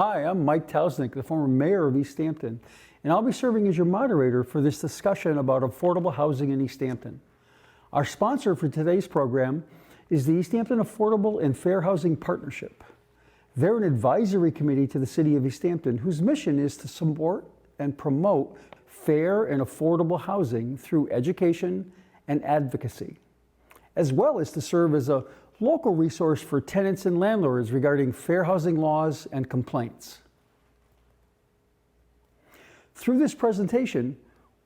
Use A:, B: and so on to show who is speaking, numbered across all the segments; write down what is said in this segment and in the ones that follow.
A: Hi, I'm Mike Tausnick, the former mayor of East Hampton, and I'll be serving as your moderator for this discussion about affordable housing in East Hampton. Our sponsor for today's program is the East Hampton Affordable and Fair Housing Partnership. They're an advisory committee to the City of East Hampton whose mission is to support and promote fair and affordable housing through education and advocacy, as well as to serve as a local resource for tenants and landlords regarding fair housing laws and complaints. Through this presentation,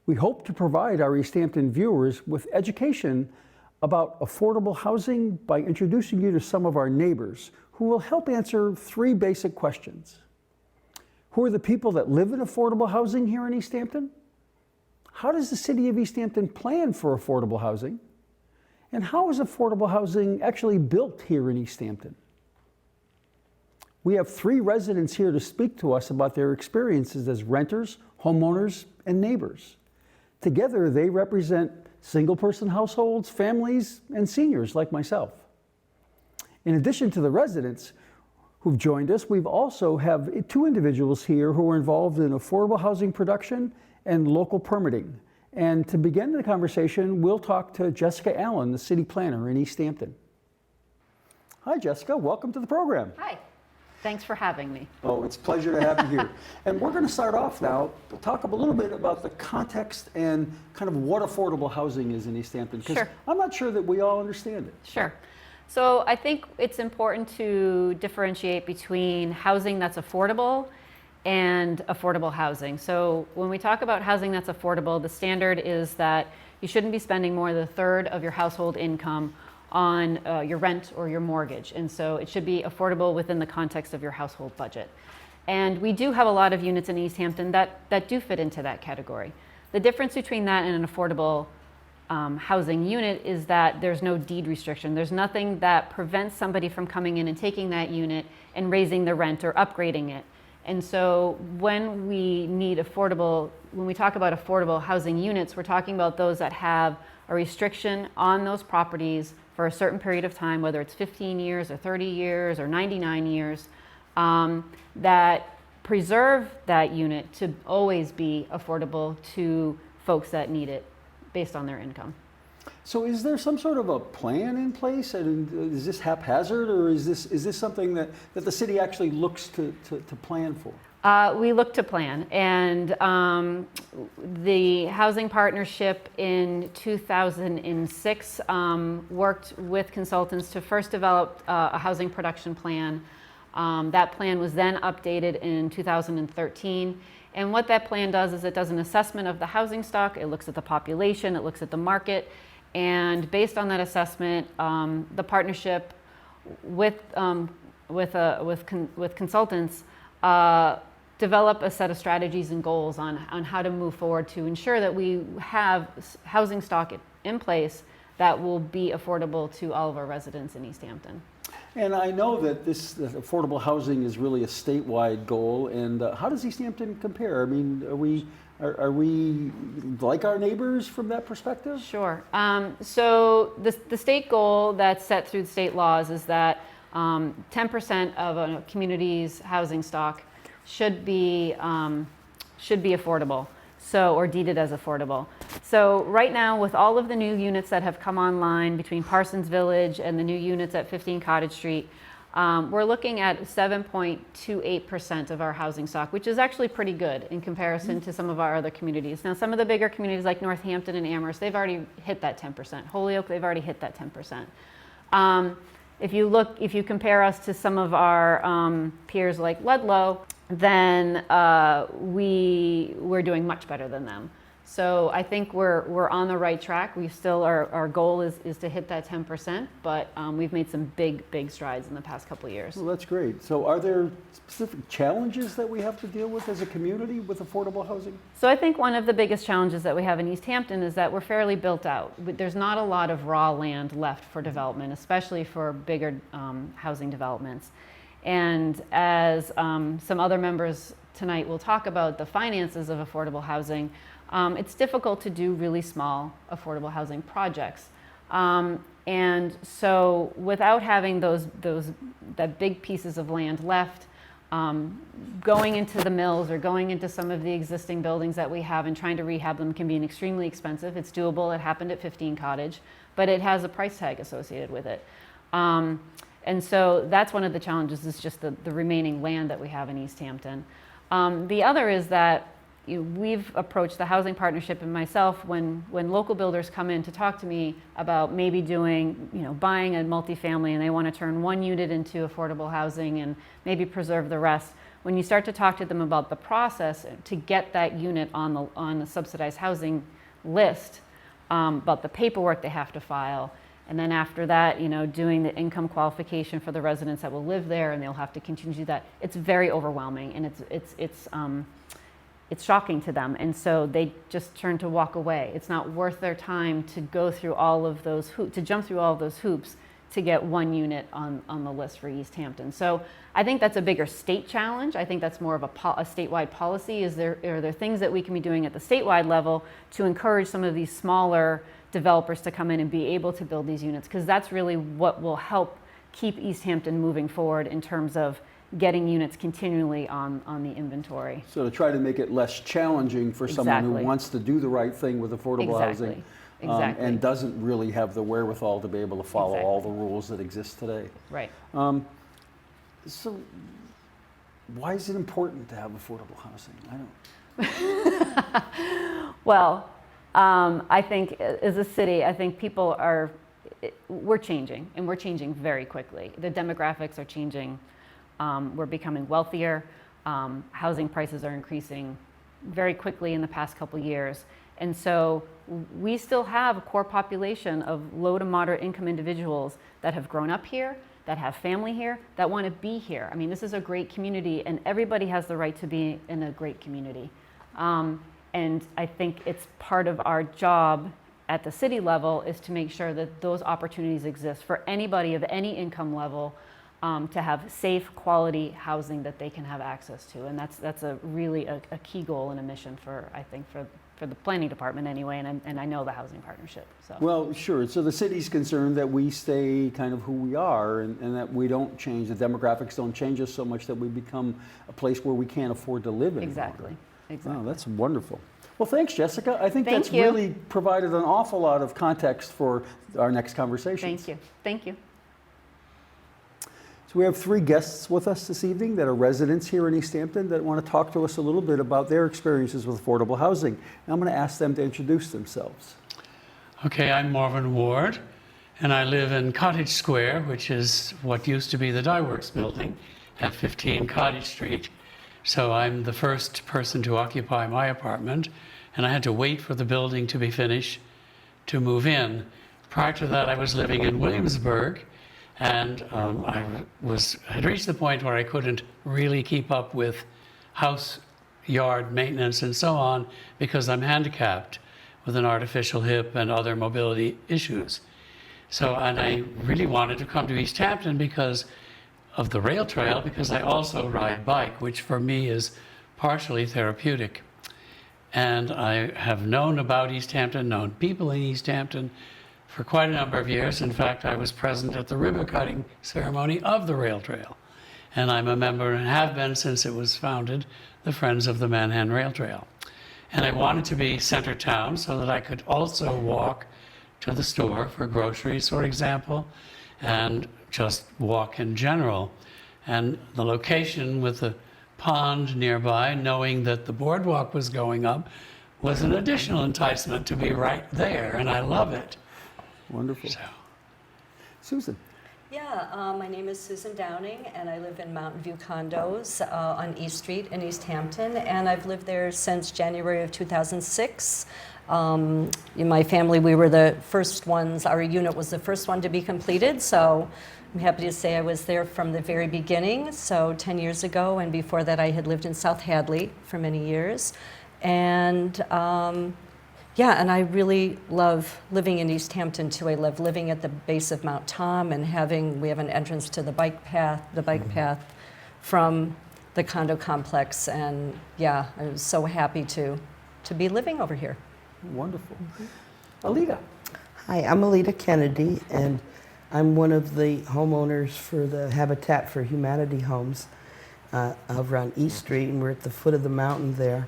A: we hope to provide our East Hampton viewers with education about affordable housing by introducing you to some of our neighbors who will help answer three basic questions. Who are the people that live in affordable housing here in East Hampton? How does the City of East Hampton plan for affordable housing? And how is affordable housing actually built here in East Hampton? We have three residents here to speak to us about their experiences as renters, homeowners, and neighbors. Together, they represent single-person households, families, and seniors like myself. In addition to the residents who've joined us, we've also have two individuals here who are involved in affordable housing production and local permitting. And to begin the conversation, we'll talk to Jessica Allen, the city planner in East Hampton. Hi, Jessica. Welcome to the program.
B: Hi. Thanks for having me.
A: Oh, it's a pleasure to have you here. And we're going to start off now to talk a little bit about the context and kind of what affordable housing is in East Hampton, because
B: Sure.
A: I'm not sure that we all understand it.
B: Sure. So I think it's important to differentiate between housing that's affordable and affordable housing. So when we talk about housing that's affordable, the standard is that you shouldn't be spending more than a third of your household income on your rent or your mortgage. And so it should be affordable within the context of your household budget. And we do have a lot of units in East Hampton that do fit into that category. The difference between that and an affordable housing unit is that there's no deed restriction. There's nothing that prevents somebody from coming in and taking that unit and raising the rent or upgrading it. And so when we talk about affordable housing units, we're talking about those that have a restriction on those properties for a certain period of time, whether it's 15 years or 30 years or 99 years, that preserve that unit to always be affordable to folks that need it based on their income.
A: So is there some sort of a plan in place? And is this haphazard, or is this something that the city actually looks to plan for?
B: We look to plan, and the Housing Partnership in 2006 worked with consultants to first develop a housing production plan. That plan was then updated in 2013. And what that plan does is it does an assessment of the housing stock. It looks at the population, it looks at the market. And based on that assessment, the partnership with consultants develop a set of strategies and goals on how to move forward to ensure that we have housing stock in place that will be affordable to all of our residents in East Hampton.
A: And I know that this affordable housing is really a statewide goal. And how does East Hampton compare? I mean, are we like our neighbors from that perspective?
B: Sure. So the state goal that's set through the state laws is that 10% of a community's housing stock should be affordable, or deeded as affordable. So right now, with all of the new units that have come online between Parsons Village and the new units at 15 Cottage Street, we're looking at 7.28% of our housing stock, which is actually pretty good in comparison to some of our other communities. Now, some of the bigger communities like Northampton and Amherst, they've already hit that 10%. Holyoke, they've already hit that 10%. If you compare us to some of our peers like Ludlow, then we're doing much better than them. So I think we're on the right track. We still our goal is to hit that 10%, but we've made some big strides in the past couple of years.
A: Well, that's great. So are there specific challenges that we have to deal with as a community with affordable housing?
B: So I think one of the biggest challenges that we have in East Hampton is that we're fairly built out. There's not a lot of raw land left for development, especially for bigger housing developments. And as some other members tonight will talk about the finances of affordable housing, it's difficult to do really small affordable housing projects. And so without having that big pieces of land left, going into the mills or going into some of the existing buildings that we have and trying to rehab them can be extremely expensive. It's doable. It happened at 15 Cottage, but it has a price tag associated with it. And so that's one of the challenges, is just the remaining land that we have in East Hampton. The other is that we've approached the housing partnership and myself when local builders come in to talk to me about maybe doing, buying a multifamily and they want to turn one unit into affordable housing and maybe preserve the rest. When you start to talk to them about the process to get that unit on the subsidized housing list, about the paperwork they have to file, and then after that, doing the income qualification for the residents that will live there, and they'll have to continue to do that. It's very overwhelming, and it's shocking to them, and so they just turn to walk away. It's not worth their time to go through all of those to jump through all of those hoops to get one unit on the list for East Hampton. So I think that's a bigger state challenge. I think that's more of a statewide policy. Are there things that we can be doing at the statewide level to encourage some of these smaller developers to come in and be able to build these units? Because that's really what will help keep East Hampton moving forward in terms of getting units continually on the inventory.
A: So to try to make it less challenging for someone who wants to do the right thing with affordable housing and doesn't really have the wherewithal to be able to follow all the rules that exist today.
B: Right.
A: So why is it important to have affordable housing? I don't.
B: Well, I think as a city, I think we're changing, and we're changing very quickly. The demographics are changing. We're becoming wealthier. Housing prices are increasing very quickly in the past couple years. And so we still have a core population of low to moderate income individuals that have grown up here, that have family here, that want to be here. I mean, this is a great community, and everybody has the right to be in a great community. And I think it's part of our job at the city level is to make sure that those opportunities exist for anybody of any income level, to have safe, quality housing that they can have access to. And that's really a key goal and a mission for the planning department anyway, and I know the housing partnership. So.
A: Well, sure. So the city's concerned that we stay kind of who we are and that we don't change, the demographics don't change us so much that we become a place where we can't afford to live anymore.
B: Exactly.
A: Wow, that's wonderful. Well, thanks, Jessica. I think that's really provided an awful lot of context for our next conversation.
B: Thank you.
A: So we have 3 guests with us this evening that are residents here in East Hampton that want to talk to us a little bit about their experiences with affordable housing. And I'm going to ask them to introduce themselves.
C: Okay, I'm Marvin Ward, and I live in Cottage Square, which is what used to be the Dye Works building at 15 Cottage Street. So I'm the first person to occupy my apartment, and I had to wait for the building to be finished to move in. Prior to that, I was living in Williamsburg, and I had reached the point where I couldn't really keep up with house, yard maintenance, and so on, because I'm handicapped with an artificial hip and other mobility issues. And I really wanted to come to East Hampton because of the rail trail, because I also ride bike, which for me is partially therapeutic. And I have known about East Hampton, known people in East Hampton for quite a number of years. In fact, I was present at the ribbon cutting ceremony of the rail trail. And I'm a member, and have been since it was founded, the Friends of the Manhattan Rail Trail. And I wanted to be center town so that I could also walk to the store for groceries, for example, and just walk in general. And the location with the pond nearby, knowing that the boardwalk was going up, was an additional enticement to be right there, and I love it.
A: Wonderful.
C: So.
A: Susan.
D: Yeah, my name is Susan Downing, and I live in Mountain View Condos on East Street in East Hampton, and I've lived there since January of 2006. In my family, we were the first ones, our unit was the first one to be completed, so I'm happy to say I was there from the very beginning, so 10 years ago, and before that I had lived in South Hadley for many years. And yeah, and I really love living in East Hampton too. I love living at the base of Mount Tom and we have an entrance to the bike path from the condo complex. And yeah, I was so happy to be living over here.
A: Wonderful. Alita.
E: Hi, I'm Alita Kennedy, and I'm one of the homeowners for the Habitat for Humanity homes. over on East Street, and we're at the foot of the mountain there.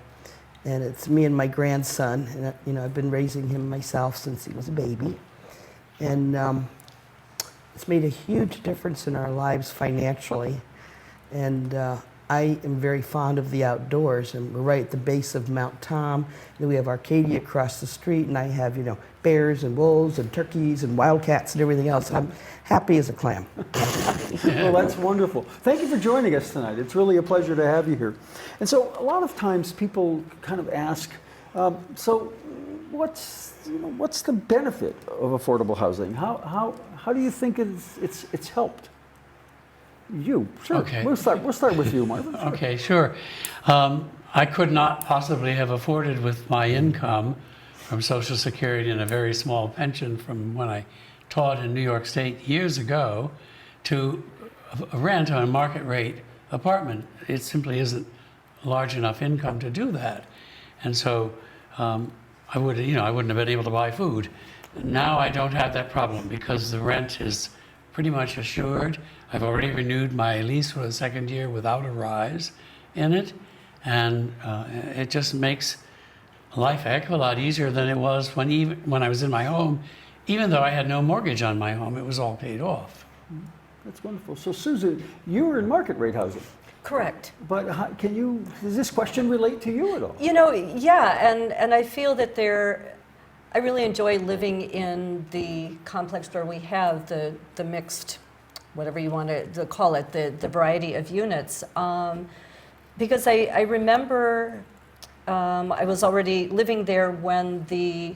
E: And it's me and my grandson, and I've been raising him myself since he was a baby. And it's made a huge difference in our lives financially. And I am very fond of the outdoors, and we're right at the base of Mount Tom. And we have Arcadia across the street, and I have, bears and wolves and turkeys and wildcats and everything else. I'm happy as a clam.
A: Well, that's wonderful. Thank you for joining us tonight. It's really a pleasure to have you here. And so a lot of times people kind of ask, so what's the benefit of affordable housing? How do you think it's helped? You, sure.
C: Okay.
A: We'll start with you, Marvin. Sure.
C: Okay, sure. I could not possibly have afforded with my income from Social Security and a very small pension from when I taught in New York State years ago to rent a market rate apartment. It simply isn't large enough income to do that. And so I wouldn't have been able to buy food. Now I don't have that problem because the rent is pretty much assured. I've already renewed my lease for the second year without a rise in it, and it just makes life a heck of a lot easier than it was when I was in my home, even though I had no mortgage on my home. It was all paid off.
A: That's wonderful. So Susan, you were in market rate housing,
D: Correct.
A: but does this question relate to you at all?
D: Yeah, and I feel that I really enjoy living in the complex where we have the mixed, whatever you want to call it, the variety of units. Because I remember I was already living there when the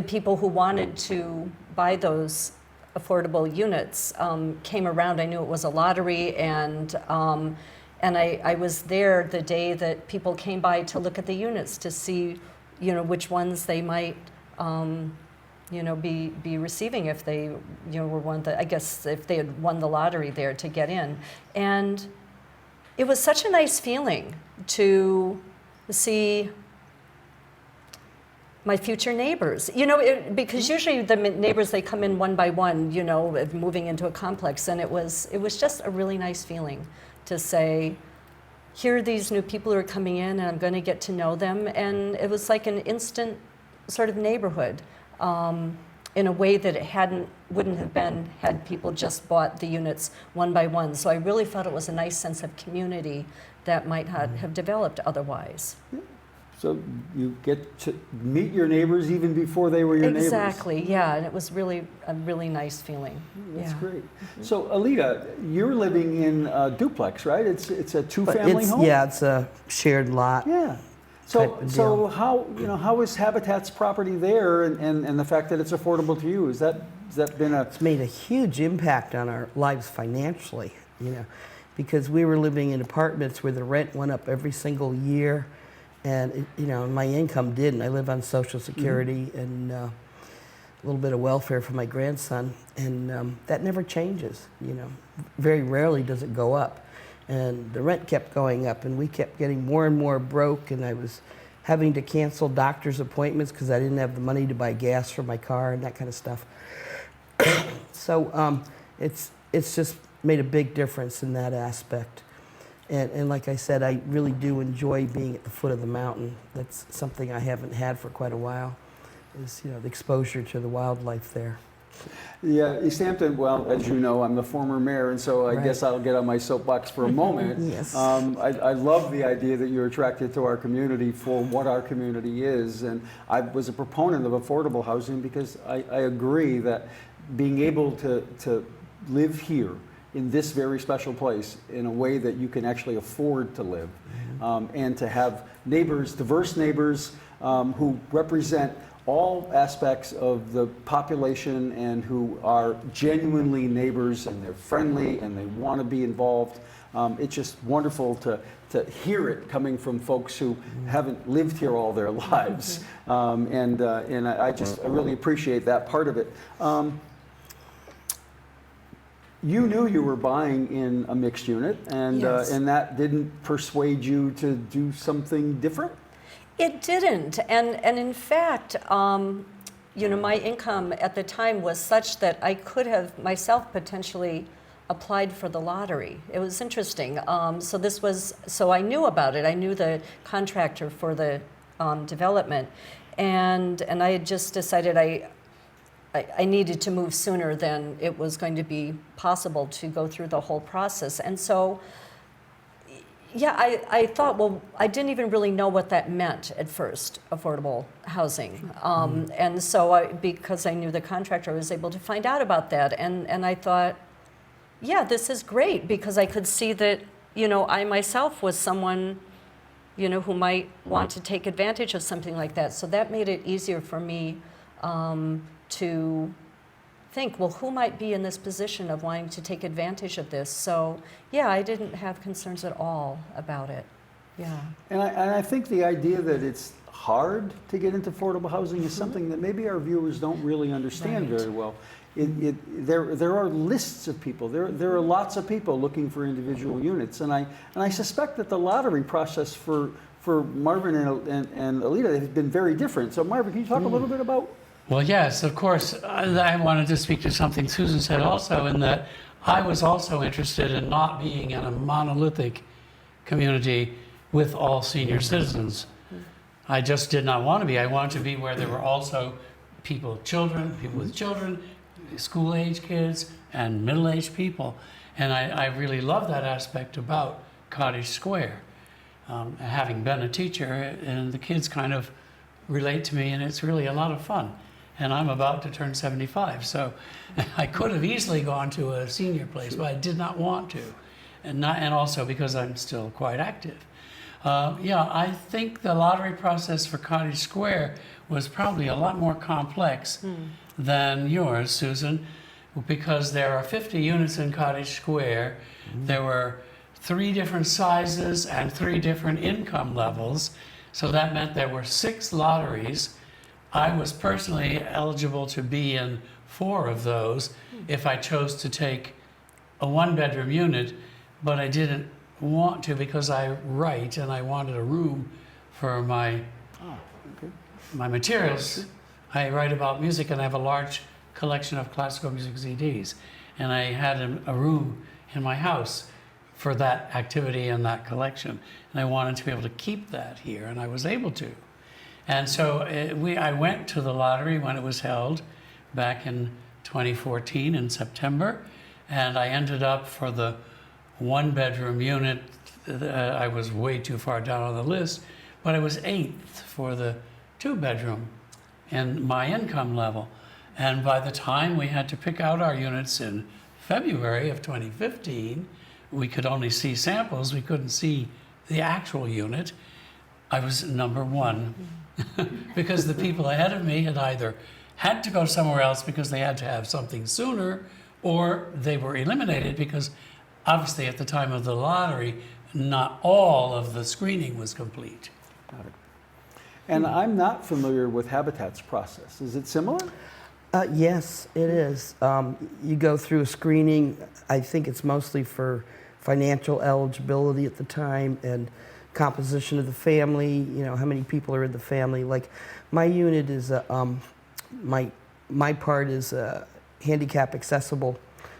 D: people who wanted to buy those affordable units came around. I knew it was a lottery, and I was there the day that people came by to look at the units to see, which ones they might, be receiving if they, were one that, I guess, if they had won the lottery there to get in. And it was such a nice feeling to see my future neighbors, because usually the neighbors, they come in one by one, moving into a complex, and it was just a really nice feeling to say, here are these new people who are coming in, and I'm going to get to know them, and it was like an instant sort of neighborhood, in a way that it wouldn't have been had people just bought the units one by one. So I really felt it was a nice sense of community that might not have developed otherwise.
A: So you get to meet your neighbors even before they were your neighbors.
D: Exactly, yeah, and it was really a really nice feeling.
A: That's
D: Yeah.
A: great. So Alita, you're living in a duplex, right? It's a two-family home?
E: Yeah, it's a shared lot.
A: Yeah.
E: Type of
A: So
E: deal.
A: how is Habitat's property there and the fact that it's affordable to you? Has that been a...
E: It's made a huge impact on our lives financially, because we were living in apartments where the rent went up every single year, and my income didn't. I live on Social Security and a little bit of welfare for my grandson, and that never changes. Very rarely does it go up, and the rent kept going up, and we kept getting more and more broke, and I was having to cancel doctor's appointments because I didn't have the money to buy gas for my car and that kind of stuff. So it's just made a big difference in that aspect. And like I said, I really do enjoy being at the foot of the mountain. That's something I haven't had for quite a while, is the exposure to the wildlife there.
A: Yeah, East Hampton, well, as you know, I'm the former mayor, and so I guess I'll get on my soapbox for a moment.
E: Yes.
A: I love the idea that you're attracted to our community for what our community is, and I was a proponent of affordable housing because I agree that being able to live here in this very special place in a way that you can actually afford to live, and to have neighbors, diverse neighbors who represent all aspects of the population and who are genuinely neighbors, and they're friendly and they want to be involved. It's just wonderful to hear it coming from folks who haven't lived here all their lives, and I really appreciate that part of it. You knew you were buying in a mixed unit, and
D: Yes.
A: and that didn't persuade you to do something different?
D: It didn't, and in fact, my income at the time was such that I could have myself potentially applied for the lottery. It was interesting. So I knew about it. I knew the contractor for the development, and I had just decided I needed to move sooner than it was going to be possible to go through the whole process. And so, yeah, I thought, well, I didn't even really know what that meant at first, affordable housing. And so because I knew the contractor, I was able to find out about that. And I thought, yeah, this is great, because I could see that, I myself was someone, who might want to take advantage of something like that. So that made it easier for me to think, well, who might be in this position of wanting to take advantage of this? So, yeah, I didn't have concerns at all about it. Yeah.
A: And I think the idea that it's hard to get into affordable housing is something that maybe our viewers don't really understand very well. There are lists of people. There are lots of people looking for individual units, and I suspect that the lottery process for Marvin and Alita has been very different. So Marvin, can you talk a little bit about?
C: Well, yes, of course. I wanted to speak to something Susan said also, in that I was also interested in not being in a monolithic community with all senior citizens. I just did not want to be. I wanted to be where there were also people with children, school-age kids, and middle-aged people. And I really love that aspect about Cottage Square. Having been a teacher, and the kids kind of relate to me, and it's really a lot of fun. And I'm about to turn 75, so I could have easily gone to a senior place, but I did not want to, and also because I'm still quite active. Yeah, I think the lottery process for Cottage Square was probably a lot more complex than yours, Susan, because there are 50 units in Cottage Square. There were 3 different sizes and 3 different income levels, so that meant there were 6 lotteries. I was personally eligible to be in 4 of those if I chose to take a 1-bedroom unit, but I didn't want to because I write and I wanted a room for my materials. I write about music and I have a large collection of classical music CDs, and I had a room in my house for that activity and that collection, and I wanted to be able to keep that here, and I was able to. And so I went to the lottery when it was held back in 2014 in September, and I ended up for the 1-bedroom unit. I was way too far down on the list, but I was 8th for the 2-bedroom in my income level. And by the time we had to pick out our units in February of 2015, we could only see samples, we couldn't see the actual unit. I was number 1 because the people ahead of me had either had to go somewhere else because they had to have something sooner, or they were eliminated because obviously at the time of the lottery, not all of the screening was complete.
A: Got it. And I'm not familiar with Habitat's process. Is it similar?
E: Yes, it is. You go through a screening. I think it's mostly for financial eligibility at the time and composition of the family, how many people are in the family. Like my unit is, my part is a handicap accessible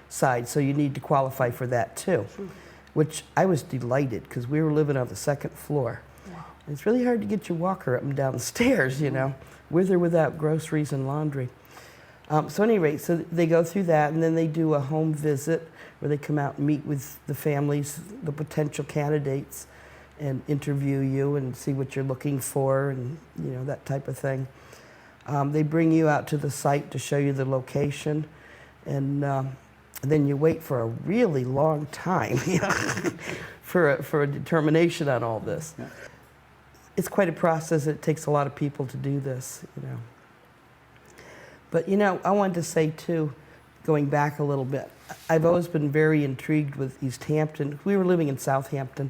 E: side, so you need to qualify for that too, which I was delighted because we were living on the 2nd floor. Wow. It's really hard to get your walker up and down the stairs, with or without groceries and laundry. So anyway, so they go through that, and then they do a home visit where they come out and meet with the families, the potential candidates, and interview you and see what you're looking for and that type of thing. They bring you out to the site to show you the location, and then you wait for a really long time for a determination on all this. Yeah. It's quite a process. It takes a lot of people to do this, But I wanted to say too, going back a little bit, I've always been very intrigued with East Hampton. We were living in Southampton,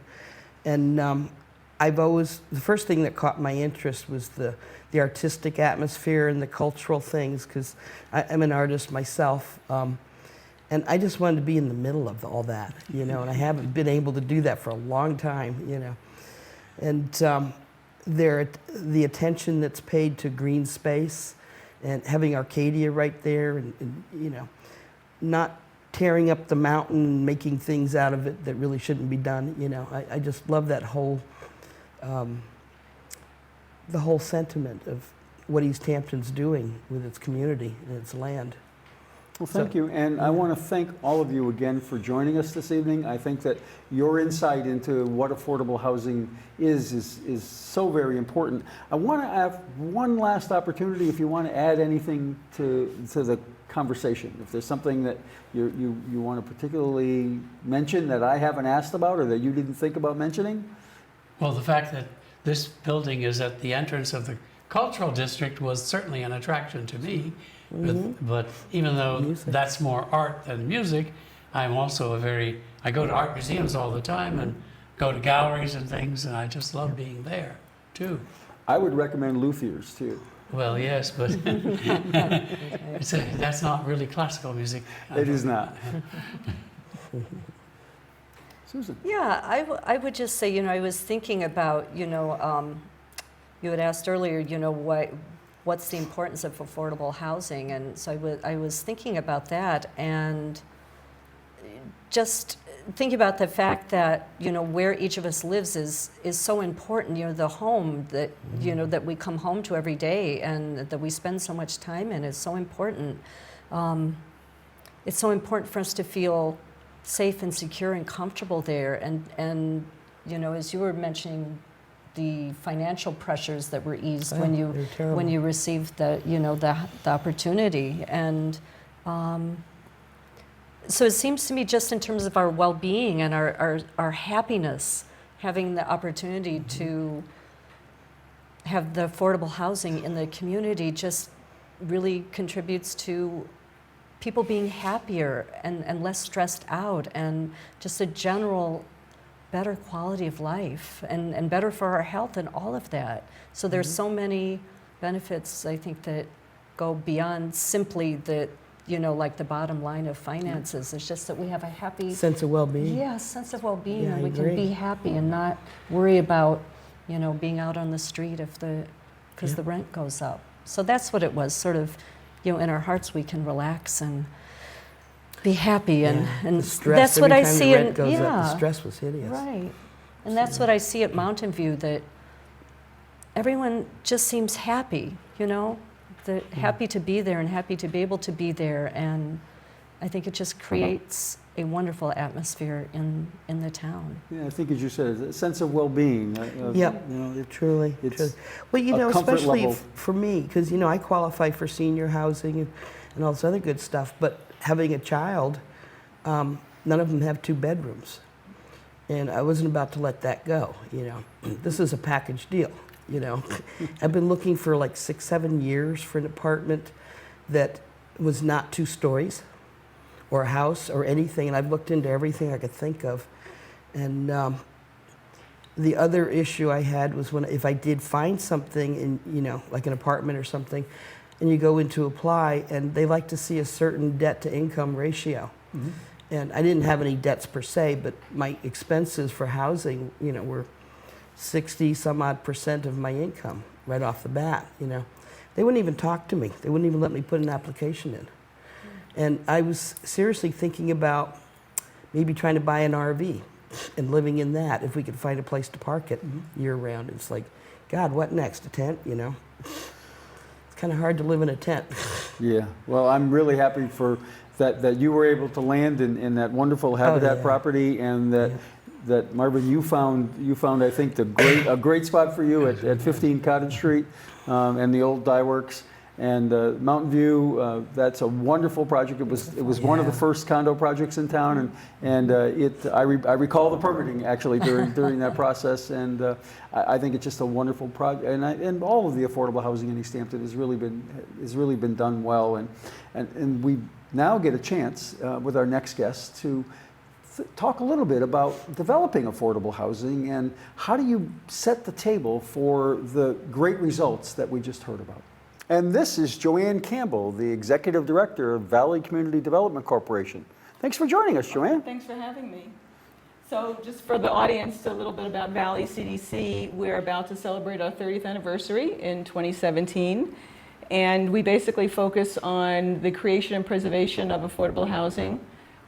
E: and the first thing that caught my interest was the artistic atmosphere and the cultural things, because I'm an artist myself, and I just wanted to be in the middle of all that, and I haven't been able to do that for a long time, And the attention that's paid to green space and having Arcadia right there, and not tearing up the mountain and making things out of it that really shouldn't be done. You know, I just love that whole, the whole sentiment of what East Hampton's doing with its community and its land.
A: Well, thank you, and I want to thank all of you again for joining us this evening. I think that your insight into what affordable housing is so very important. I want to have one last opportunity if you want to add anything to the conversation. If there's something that you want to particularly mention that I haven't asked about or that you didn't think about mentioning?
C: Well, the fact that this building is at the entrance of the cultural district was certainly an attraction to me. But even though that's more art than music, I'm also I go to art museums all the time and go to galleries and things, and I just love being there too.
A: I would recommend Luthier's too.
C: Well, yes, but that's not really classical music.
A: It is not. Susan.
D: Yeah, I would just say, you know, I was thinking about, you know, you had asked earlier, you know, what's the importance of affordable housing? And so I was thinking about that and just thinking about the fact that, you know, where each of us lives is so important. You know, the home that, you know, that we come home to every day and that we spend so much time in is so important. It's so important for us to feel safe and secure and comfortable there. And you know, as you were mentioning, the financial pressures that were eased when you received the, you know, the opportunity. And so it seems to me, just in terms of our well-being and our happiness, having the opportunity to have the affordable housing in the community just really contributes to people being happier and less stressed out, and just a general better quality of life and better for our health and all of that. So there's so many benefits, I think, that go beyond simply the, you know, like the bottom line of finances. It's just that we have a happy
E: Sense of well-being.
D: Yeah, sense of well-being,
E: Yeah,
D: and
E: I
D: we can
E: agree.
D: be happy and not worry about, you know, being out on the street because the rent goes up. So that's what it was, sort of, you know, in our hearts we can relax and be happy, and
E: The stress,
D: that's what
E: every
D: I
E: time
D: see
E: the rent
D: in
E: goes up, the stress was hideous.
D: right, and that's what I see at Mountain View, that everyone just seems happy, you know, happy to be there and happy to be able to be there, and I think it just creates a wonderful atmosphere in the town.
A: Yeah, I think as you said, a sense of well-being.
E: Yep,
A: You know,
E: truly.
A: it's
E: Well, you
A: a
E: know,
A: comfort
E: especially
A: level.
E: for me, because, you know, I qualify for senior housing and all this other good stuff, but having a child, none of them have 2 bedrooms. And I wasn't about to let that go, you know. This is a package deal, you know. I've been looking for like 6, 7 years for an apartment that was not 2 stories or a house or anything, and I've looked into everything I could think of. And the other issue I had was if I did find something in, you know, like an apartment or something, and you go in to apply, and they like to see a certain debt-to-income ratio. And I didn't have any debts per se, but my expenses for housing, you know, were 60-some-odd% of my income right off the bat, you know. They wouldn't even talk to me. They wouldn't even let me put an application in. And I was seriously thinking about maybe trying to buy an RV and living in that if we could find a place to park it year-round. It's like, God, what next? A tent, you know? Kind of hard to live in a tent.
A: Yeah, well, I'm really happy for that you were able to land in that wonderful Habitat
E: yeah.
A: property, and that Marvin, you found I think a great spot for you at 15 Cottage Street and the old Dye Works. And Mountain View, that's a wonderful project. It was one of the first condo projects in town, and I recall the permitting actually during that process, and I think it's just a wonderful project. And all of the affordable housing in East Hampton has really been done well, and we now get a chance with our next guest to talk a little bit about developing affordable housing and how do you set the table for the great results that we just heard about. And this is Joanne Campbell, the Executive Director of Valley Community Development Corporation. Thanks for joining us, Joanne.
F: Thanks for having me. So just for the audience, a little bit about Valley CDC. We're about to celebrate our 30th anniversary in 2017. And we basically focus on the creation and preservation of affordable housing.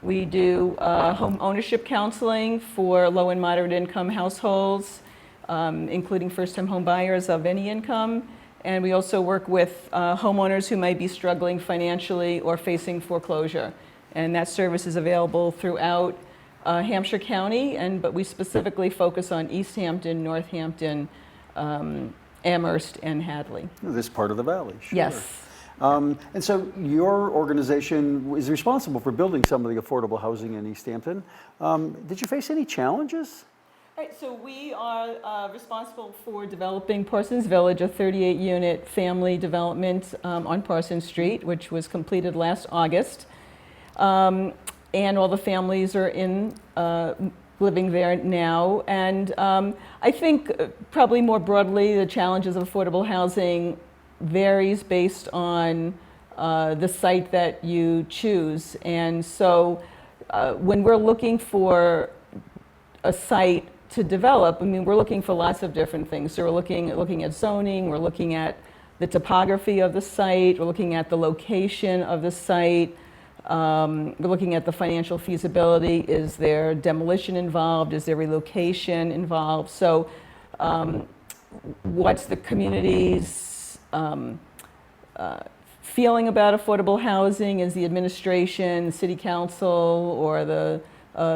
F: We do home ownership counseling for low and moderate income households, including first-time home buyers of any income. And we also work with homeowners who might be struggling financially or facing foreclosure. And that service is available throughout Hampshire County, but we specifically focus on East Hampton, Northampton, Amherst, and Hadley.
A: This part of the valley, sure.
F: Yes.
A: And so your organization is responsible for building some of the affordable housing in East Hampton. Did you face any challenges?
F: Right, so we are responsible for developing Parsons Village, a 38-unit family development on Parsons Street, which was completed last August. And all the families are living there now. And I think probably more broadly, the challenges of affordable housing varies based on the site that you choose. And so when we're looking for a site to develop, I mean, we're looking for lots of different things. So we're looking at zoning, we're looking at the topography of the site, we're looking at the location of the site, we're looking at the financial feasibility. Is there demolition involved? Is there relocation involved? So what's the community's feeling about affordable housing? Is the administration, the city council, or the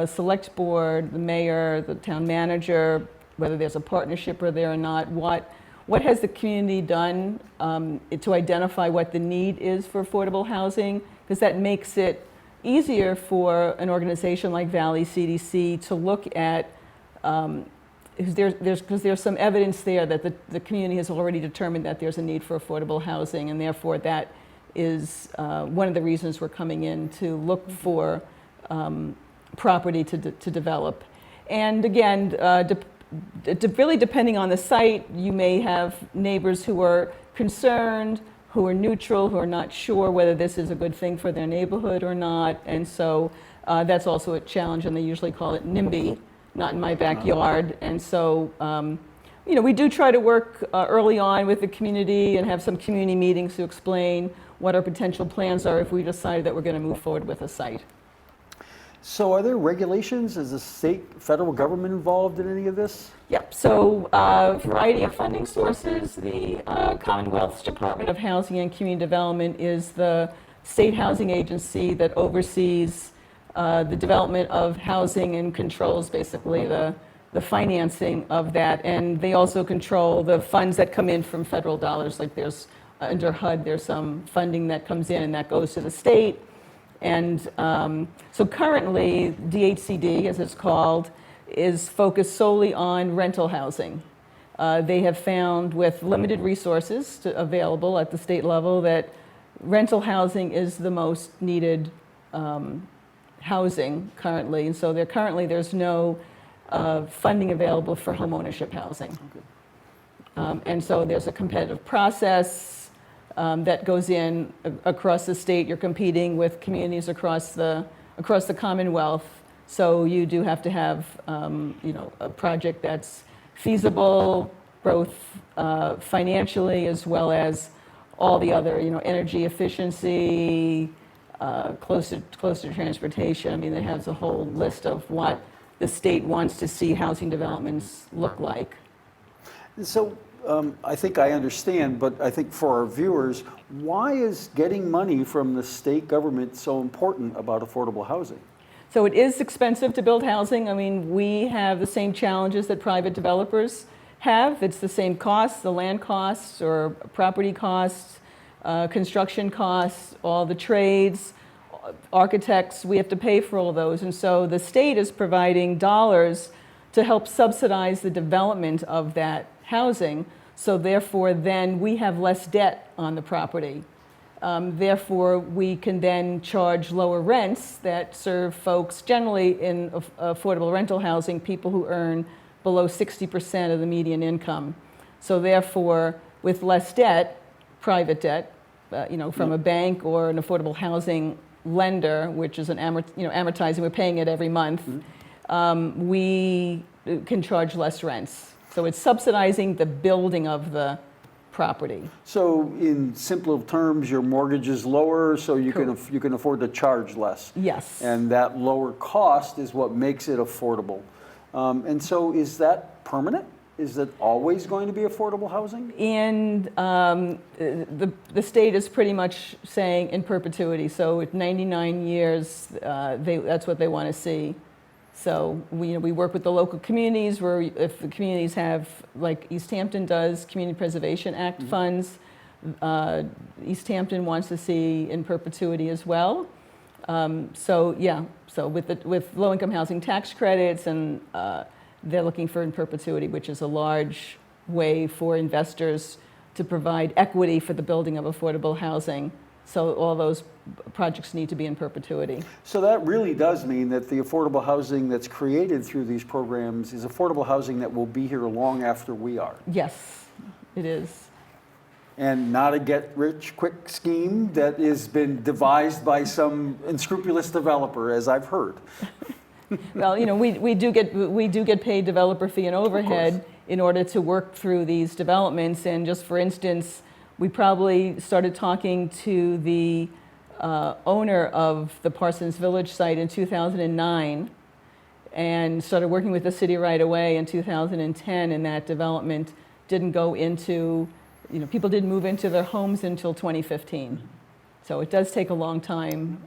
F: select board, the mayor, the town manager, whether there's a partnership or there or not, what has the community done to identify what the need is for affordable housing? Because that makes it easier for an organization like Valley CDC to look at, because there's some evidence there that the community has already determined that there's a need for affordable housing, and therefore that is one of the reasons we're coming in to look for property to develop. And again, really depending on the site, you may have neighbors who are concerned, who are neutral, who are not sure whether this is a good thing for their neighborhood or not. And so that's also a challenge, and they usually call it NIMBY, not in my backyard. And so, we do try to work early on with the community and have some community meetings to explain what our potential plans are if we decide that we're going to move forward with a site.
A: So are there regulations? Is the state, federal government involved in any of this?
F: Yep, so a variety of funding sources. The Commonwealth's Department of Housing and Community Development is the state housing agency that oversees the development of housing and controls basically the financing of that. And they also control the funds that come in from federal dollars. Like there's, under HUD, there's some funding that comes in and that goes to the state. And so currently, DHCD, as it's called, is focused solely on rental housing. They have found, with limited resources available at the state level, that rental housing is the most needed housing currently. And so there's no funding available for home ownership housing. And so there's a competitive process that goes in across the state. You're competing with communities across the Commonwealth. So you do have to have, a project that's feasible, both financially as well as all the other, energy efficiency, close to transportation. I mean, it has a whole list of what the state wants to see housing developments look like.
A: So I think I understand, but I think for our viewers, why is getting money from the state government so important about affordable housing?
F: So it is expensive to build housing. I mean, we have the same challenges that private developers have. It's the same costs, the land costs or property costs, construction costs, all the trades, architects, we have to pay for all those. And so the state is providing dollars to help subsidize the development of that housing. So therefore, then we have less debt on the property. Therefore, we can then charge lower rents that serve folks, generally in affordable rental housing, people who earn below 60% of the median income. So therefore, with less debt, private debt, from a bank or an affordable housing lender, which is an amortizing, we're paying it every month, we can charge less rents. So it's subsidizing the building of the property.
A: So in simple terms, your mortgage is lower, so you can afford to charge less.
F: Yes.
A: And that lower cost is what makes it affordable. And so is that permanent? Is it always going to be affordable housing?
F: And the state is pretty much saying in perpetuity. So at 99 years, that's what they want to see. So we work with the local communities where if the communities have, like East Hampton does, Community Preservation Act funds, East Hampton wants to see in perpetuity as well. So with low-income housing tax credits, and they're looking for in perpetuity, which is a large way for investors to provide equity for the building of affordable housing. So all those projects need to be in perpetuity.
A: So that really does mean that the affordable housing that's created through these programs is affordable housing that will be here long after we are.
F: Yes, it is.
A: And not a get-rich-quick scheme that has been devised by some unscrupulous developer, as I've heard.
F: Well, we do get paid developer fee and overhead in order to work through these developments. And just for instance, we probably started talking to the owner of the Parsons Village site in 2009 and started working with the city right away in 2010, and that development didn't go into, people didn't move into their homes until 2015. So it does take a long time.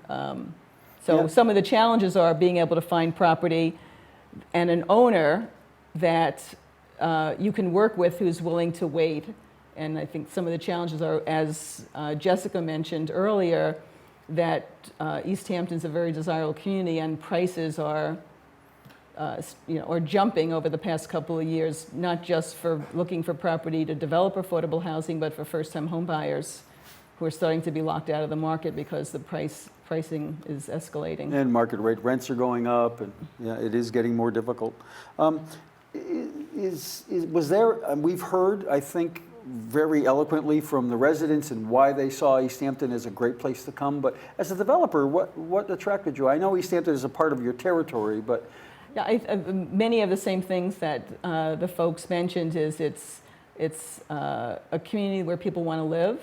F: Some of the challenges are being able to find property and an owner that you can work with who's willing to wait. And I think some of the challenges are, as Jessica mentioned earlier, that East Hampton's a very desirable community, and prices are jumping over the past couple of years, not just for looking for property to develop affordable housing, but for first-time home buyers who are starting to be locked out of the market because the pricing is escalating.
A: And market rate rents are going up, and it is getting more difficult. Was there, we've heard, I think, very eloquently from the residents and why they saw East Hampton as a great place to come, but as a developer, what attracted you? I know East Hampton is a part of your territory, but...
F: Yeah, many of the same things that the folks mentioned is it's a community where people want to live.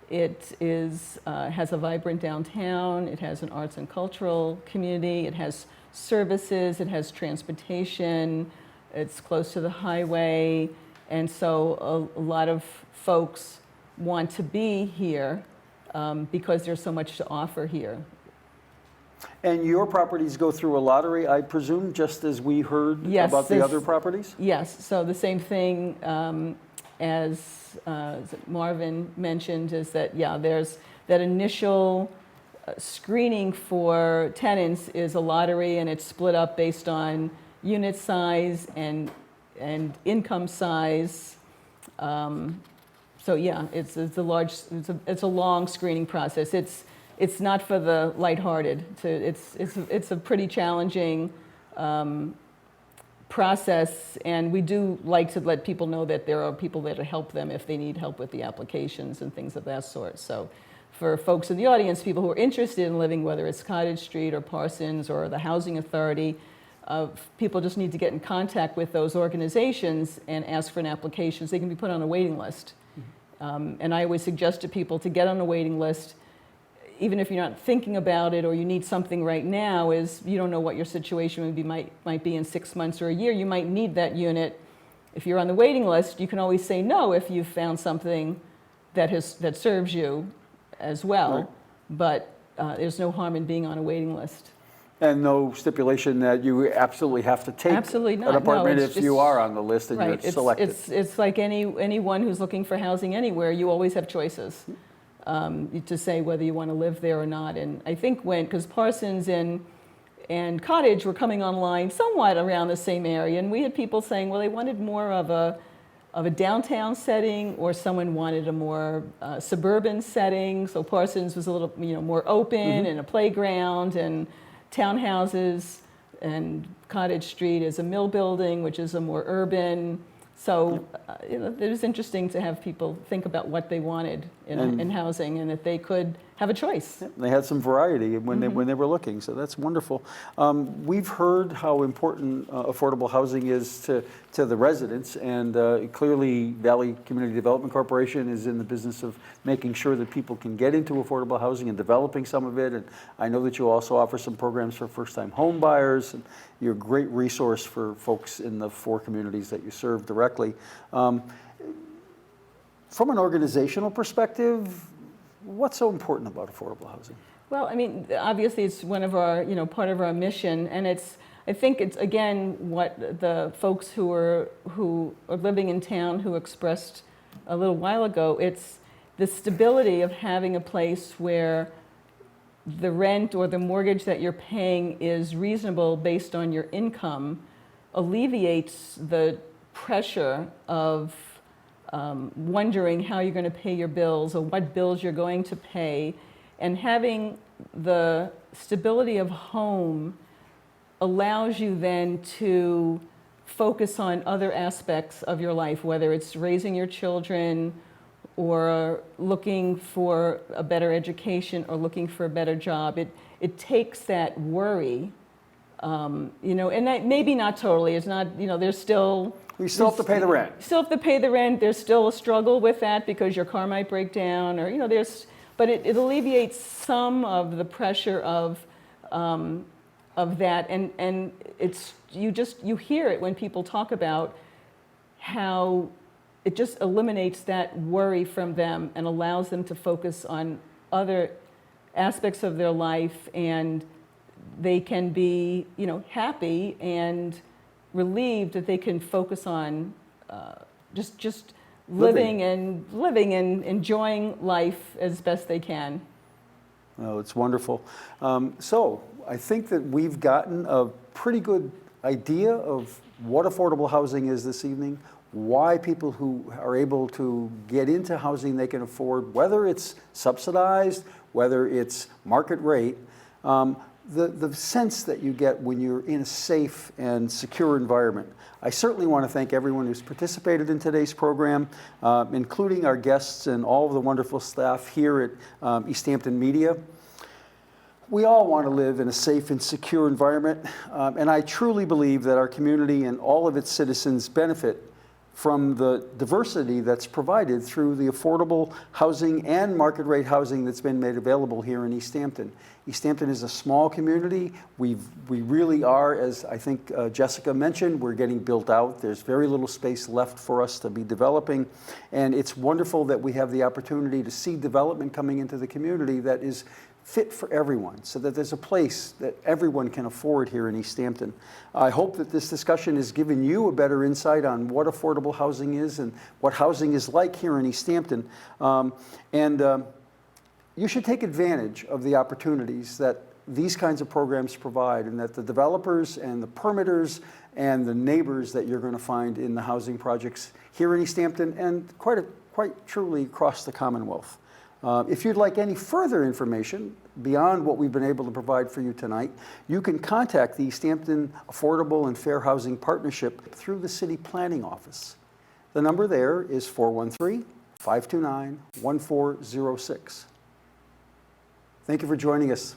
F: It has a vibrant downtown. It has an arts and cultural community. It has services. It has transportation. It's close to the highway. And so a lot of folks want to be here because there's so much to offer here.
A: And your properties go through a lottery, I presume, just as we heard about the other properties?
F: Yes, so the same thing as Marvin mentioned is that, there's that initial screening for tenants is a lottery, and it's split up based on unit size and income size. So it's a long screening process. It's not for the lighthearted. It's a pretty challenging process, and we do like to let people know that there are people that help them if they need help with the applications and things of that sort. So for folks in the audience, people who are interested in living, whether it's Cottage Street or Parsons or the Housing Authority, people just need to get in contact with those organizations and ask for an application so they can be put on a waiting list. And I always suggest to people to get on a waiting list, even if you're not thinking about it or you need something right now, is you don't know what your situation might be in 6 months or a year. You might need that unit. If you're on the waiting list, you can always say no if you've found something that serves you as well.
A: Right.
F: But there's no harm in being on a waiting list.
A: And no stipulation that you absolutely have to take
F: Absolutely not.
A: an apartment
F: No,
A: if you are on the list and
F: Right.
A: you're selected.
F: It's like anyone who's looking for housing anywhere. You always have choices to say whether you want to live there or not. And I think because Parsons and Cottage were coming online somewhat around the same area, and we had people saying, well, they wanted more of a downtown setting, or someone wanted a more suburban setting. So Parsons was a little more open, and a playground and townhouses, and Cottage Street is a mill building, which is a more urban. So it was interesting to have people think about what they wanted in housing, and that they could have a choice.
A: They had some variety when they were looking, so that's wonderful. We've heard how important affordable housing is to the residents, and clearly Valley Community Development Corporation is in the business of making sure that people can get into affordable housing and developing some of it. And I know that you also offer some programs for first-time home buyers, and you're a great resource for folks in the 4 communities that you serve directly. From an organizational perspective, what's so important about affordable housing?
F: Well, I mean, obviously it's one of our, part of our mission, and I think it's, again, what the folks who are living in town who expressed a little while ago, it's the stability of having a place where the rent or the mortgage that you're paying is reasonable based on your income, alleviates the pressure of wondering how you're going to pay your bills or what bills you're going to pay. And having the stability of home allows you then to focus on other aspects of your life, whether it's raising your children or looking for a better education or looking for a better job. It takes that worry, and that maybe not totally. It's not, there's still...
A: You still have to pay the rent.
F: You still have to pay the rent. There's still a struggle with that because your car might break down, or but it alleviates some of the pressure of that, and it's you hear it when people talk about how it just eliminates that worry from them and allows them to focus on other aspects of their life, and they can be happy and relieved that they can focus on just living and enjoying life as best they can.
A: Oh, it's wonderful. So I think that we've gotten a pretty good idea of what affordable housing is this evening, why people who are able to get into housing they can afford, whether it's subsidized, whether it's market rate. The sense that you get when you're in a safe and secure environment. I certainly want to thank everyone who's participated in today's program, including our guests and all of the wonderful staff here at East Hampton Media. We all want to live in a safe and secure environment, and I truly believe that our community and all of its citizens benefit from the diversity that's provided through the affordable housing and market rate housing that's been made available here in East Hampton. East Hampton is a small community. We really are, as I think Jessica mentioned, we're getting built out. There's very little space left for us to be developing. And it's wonderful that we have the opportunity to see development coming into the community that is fit for everyone, so that there's a place that everyone can afford here in East Hampton. I hope that this discussion has given you a better insight on what affordable housing is and what housing is like here in East Hampton. You should take advantage of the opportunities that these kinds of programs provide, and that the developers and the permitters and the neighbors that you're going to find in the housing projects here in East Hampton and quite truly across the Commonwealth. If you'd like any further information beyond what we've been able to provide for you tonight, you can contact the East Hampton Affordable and Fair Housing Partnership through the City Planning Office. The number there is 413-529-1406. Thank you for joining us.